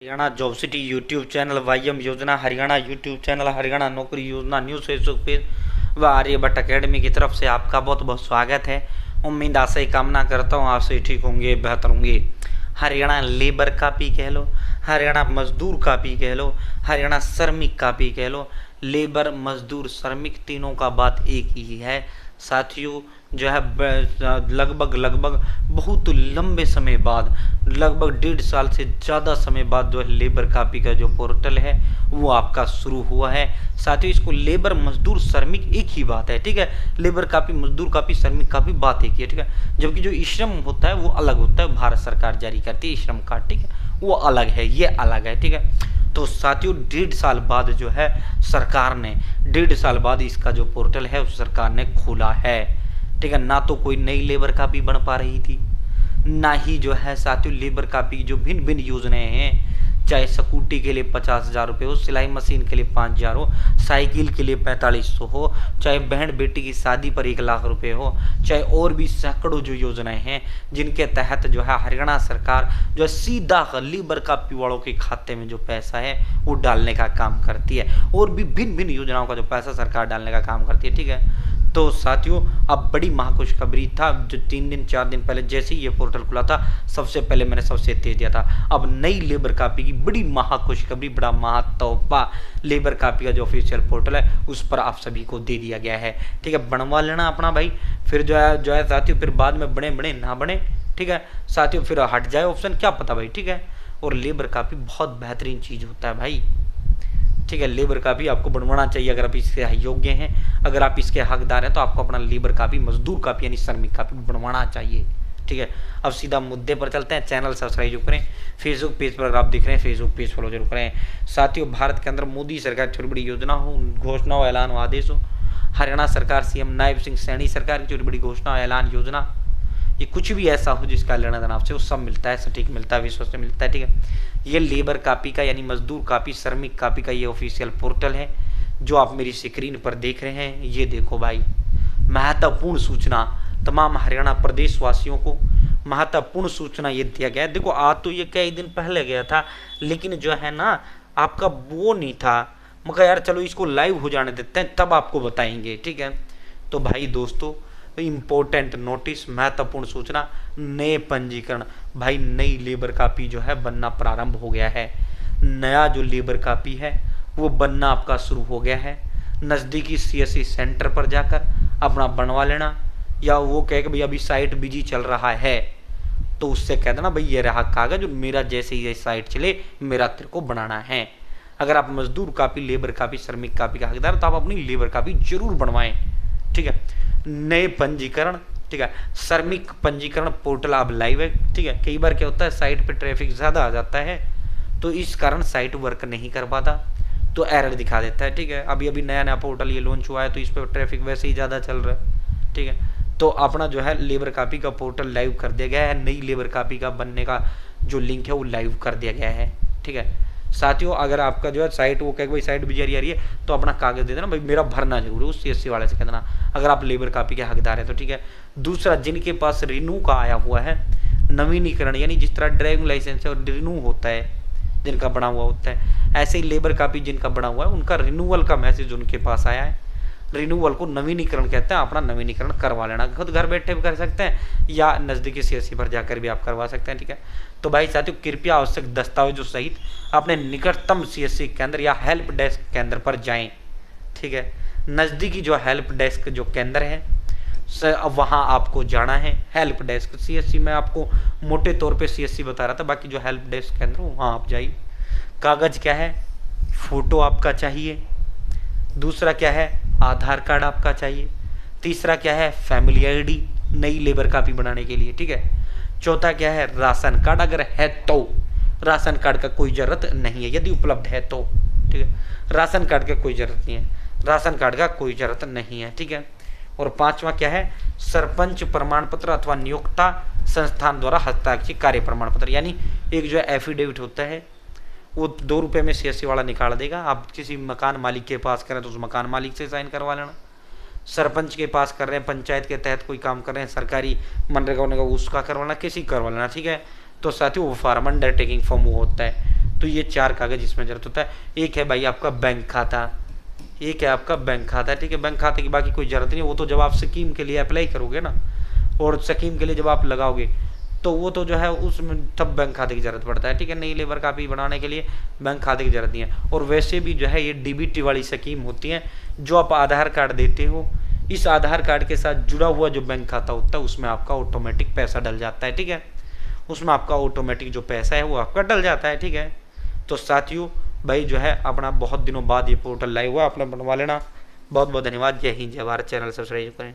Haryana job city YouTube channel, YM योजना Haryana YouTube channel, Haryana नौकरी योजना न्यूज़ फेसबुक पेज व आर्यभट्ट अकेडमी की तरफ से आपका बहुत बहुत स्वागत है। उम्मीद आशा ही कामना करता हूँ आप सही ठीक होंगे, बेहतर होंगे। हरियाणा लेबर का भी कह लो, हरियाणा मजदूर का भी कह लो, हरियाणा श्रमिक का भी कह लो, लेबर मजदूर श्रमिक तीनों का बात एक ही है साथियों। जो है लगभग बहुत लंबे समय बाद, लगभग 1.5 साल से ज़्यादा समय बाद जो है लेबर कापी का जो पोर्टल है वो आपका शुरू हुआ है साथियों। इसको लेबर मजदूर श्रमिक एक ही बात है, ठीक है। लेबर कापी, मजदूर कापी, श्रमिक कापी बात एक ही है, ठीक है। जबकि जो ई श्रम होता है वो अलग होता है, भारत सरकार जारी करती है ई श्रम कार्ड, ठीक है, वो अलग है, ये अलग है, ठीक है। तो साथियों 1.5 साल बाद जो है सरकार ने, 1.5 साल बाद इसका जो पोर्टल है उस सरकार ने खोला है, ठीक है। ना तो कोई नई लेबर कापी बन पा रही थी, ना ही जो है साथियों लेबर कापी जो भिन्न भिन्न योजनाएं हैं, चाहे स्कूटी के लिए 50,000 रुपये हो, सिलाई मशीन के लिए 5,000 हो, साइकिल के लिए 4500 हो, चाहे बहन बेटी की शादी पर 1 लाख रुपए हो, चाहे और भी सैकड़ों जो योजनाएं हैं जिनके तहत जो है हरियाणा सरकार जो है सीधा लेबर कापी वालों के खाते में जो पैसा है वो डालने का काम करती है, और भी भिन्न भिन्न योजनाओं का जो पैसा सरकार डालने का काम करती है, ठीक है। तो साथियों अब बड़ी महाखुशखबरी था, जो 3 दिन 4 दिन पहले जैसे ही ये पोर्टल खुला था सबसे पहले मैंने सबसे तेज दिया था। अब नई लेबर कापी की बड़ी महाखुशखबरी, बड़ा महातौफा, लेबर कापी का जो ऑफिशियल पोर्टल है उस पर आप सभी को दे दिया गया है, ठीक है। बनवा लेना अपना भाई, फिर जो है साथियों फिर बाद में बने ना बने, ठीक है साथियों, फिर हट जाए ऑप्शन क्या पता भाई, ठीक है। और लेबर कापी बहुत बेहतरीन चीज़ होता है भाई, ठीक है। लेबर कापी आपको बनवाना चाहिए अगर आप इसके योग्य हैं, अगर आप इसके हकदार हैं तो आपको अपना लेबर कापी, मजदूर कापी यानी श्रमिक कापी बनवाना चाहिए, ठीक है। अब सीधा मुद्दे पर चलते हैं। चैनल सब्सक्राइब जरूर करें, फेसबुक पेज पर अगर आप दिख रहे हैं फेसबुक पेज फॉलो जरूर करें साथियों। भारत के अंदर मोदी सरकार छोटी बड़ी योजना हो, घोषणा हो, ऐलान हो, आदेश हो, हरियाणा सरकार सीएम नायब सिंह सैनी सरकार की छोटी बड़ी घोषणा, ऐलान, योजना, ये कुछ भी ऐसा हो जिसका लेना देना आपसे वो सब मिलता है, सटीक मिलता है, विश्वसनीय से मिलता है, ठीक है। ये लेबर कापी का यानी मजदूर कापी, श्रमिक कापी का ये ऑफिशियल पोर्टल है जो आप मेरी स्क्रीन पर देख रहे हैं। ये देखो भाई, महत्वपूर्ण सूचना तमाम हरियाणा प्रदेश वासियों को, महत्वपूर्ण सूचना ये दिया गया है। देखो आज तो ये कई दिन पहले गया था, लेकिन जो है ना आपका वो नहीं था, मगर यार चलो इसको लाइव हो जाने देते हैं तब आपको बताएंगे, ठीक है। तो भाई दोस्तों इम्पोर्टेंट नोटिस, महत्वपूर्ण सूचना, नए पंजीकरण, भाई नई लेबर कापी जो है बनना प्रारंभ हो गया है। नया जो लेबर कापी है वो बनना आपका शुरू हो गया है। नज़दीकी सीएससी सेंटर पर जाकर अपना बनवा लेना, या वो कहे कि भाई अभी साइट बिजी चल रहा है तो उससे कह देना भाई ये रहा कागज और मेरा जैसे ही ये साइट चले मेरा तेरे को बनाना है। अगर आप मजदूर कापी, लेबर कापी, श्रमिक कापी का हकदार तो आप अपनी लेबर कापी जरूर बनवाएं, ठीक है। नए पंजीकरण, ठीक है, श्रमिक पंजीकरण पोर्टल अब लाइव है, ठीक है। कई बार क्या होता है साइट पे ट्रैफिक ज़्यादा आ जाता है तो इस कारण साइट वर्क नहीं कर पाता तो एरर दिखा देता है, ठीक है। अभी नया पोर्टल ये लॉन्च हुआ है तो इस पर ट्रैफिक वैसे ही ज़्यादा चल रहा है, ठीक है। तो अपना जो है लेबर कापी का पोर्टल लाइव कर दिया गया है, नई लेबर कापी का बनने का जो लिंक है वो लाइव कर दिया गया है, ठीक है साथियों। अगर आपका जो है साइट वो कहे भाई साइट बिजी आ रही है तो अपना कागज दे देना भाई, मेरा भरना जरूर है, उस सीएससी वाले से कह देना अगर आप लेबर कापी के हकदार है तो, ठीक है। दूसरा, जिनके पास रिन्यू का आया हुआ है, नवीनीकरण यानी जिस तरह ड्राइविंग लाइसेंस है और रिन्यू होता है जिनका बना हुआ होता है, ऐसे ही लेबर कापी जिनका बना हुआ है उनका रिन्यूअल का मैसेज उनके पास आया है। रिन्यूअल को नवीनीकरण कहते हैं, अपना नवीनीकरण करवा लेना, खुद घर बैठे भी कर सकते हैं या नज़दीकी सीएससी पर जाकर भी आप करवा सकते हैं, ठीक है। तो भाई साथियों कृपया आवश्यक दस्तावेजों सहित अपने निकटतम सीएससी केंद्र या हेल्प डेस्क केंद्र पर जाएं, ठीक है। नज़दीकी जो हेल्प डेस्क जो केंद्र है वहाँ आपको जाना है। हेल्प डेस्क, सीएससी में आपको मोटे तौर पे सीएससी बता रहा था, बाकी जो हेल्प डेस्क केंद्र वहाँ आप जाइए। कागज़ क्या है, फ़ोटो आपका चाहिए। दूसरा क्या है, आधार कार्ड आपका चाहिए। तीसरा क्या है, फैमिली आईडी नई लेबर कापी बनाने के लिए, ठीक है। चौथा क्या है, राशन कार्ड अगर है तो, राशन कार्ड का कोई ज़रूरत नहीं है यदि उपलब्ध है तो, ठीक है। राशन कार्ड का कोई ज़रूरत नहीं है, राशन कार्ड का कोई ज़रूरत नहीं है, ठीक है। और पांचवा क्या है, सरपंच प्रमाण पत्र अथवा नियोक्ता संस्थान द्वारा हस्ताक्षरित कार्य प्रमाण पत्र, यानी एक जो है एफिडेविट होता है वो 2 रुपये में सीएससी वाला निकाल देगा। आप किसी मकान मालिक के पास करें तो उस मकान मालिक से साइन करवा लेना, सरपंच के पास कर रहे हैं, पंचायत के तहत कोई काम कर रहे हैं, सरकारी मनरेगा का उसका करवाना, किसी करवा लेना, ठीक है। तो साथियों वो फार्म अंडरटेकिंग फॉर्म वो होता है तो ये 4 कागज इसमें जरूरत होता है। एक है भाई आपका बैंक खाता, एक है आपका बैंक खाता, ठीक है। बैंक खाते की बाकी कोई जरूरत नहीं, वो तो जब आप स्कीम के लिए अप्लाई करोगे ना, और स्कीम के लिए जब आप लगाओगे तो वो तो जो है उसमें तब बैंक खाते की जरूरत पड़ता है, ठीक है। नई लेबर कापी बनाने के लिए बैंक खाते की जरूरत नहीं है। और वैसे भी जो है ये डीबीटी वाली स्कीम होती है, जो आप आधार कार्ड देते हो, इस आधार कार्ड के साथ जुड़ा हुआ जो बैंक खाता होता है उसमें आपका ऑटोमेटिक पैसा डल जाता है, ठीक है। उसमें आपका ऑटोमेटिक जो पैसा है वो आपका डल जाता है, ठीक है। तो साथियों भाई जो है अपना बहुत दिनों बाद ये पोर्टल लाइव हुआ, अपना बनवा लेना। बहुत बहुत धन्यवाद। जय हिंद जय भारत। चैनल सब्सक्राइब करें।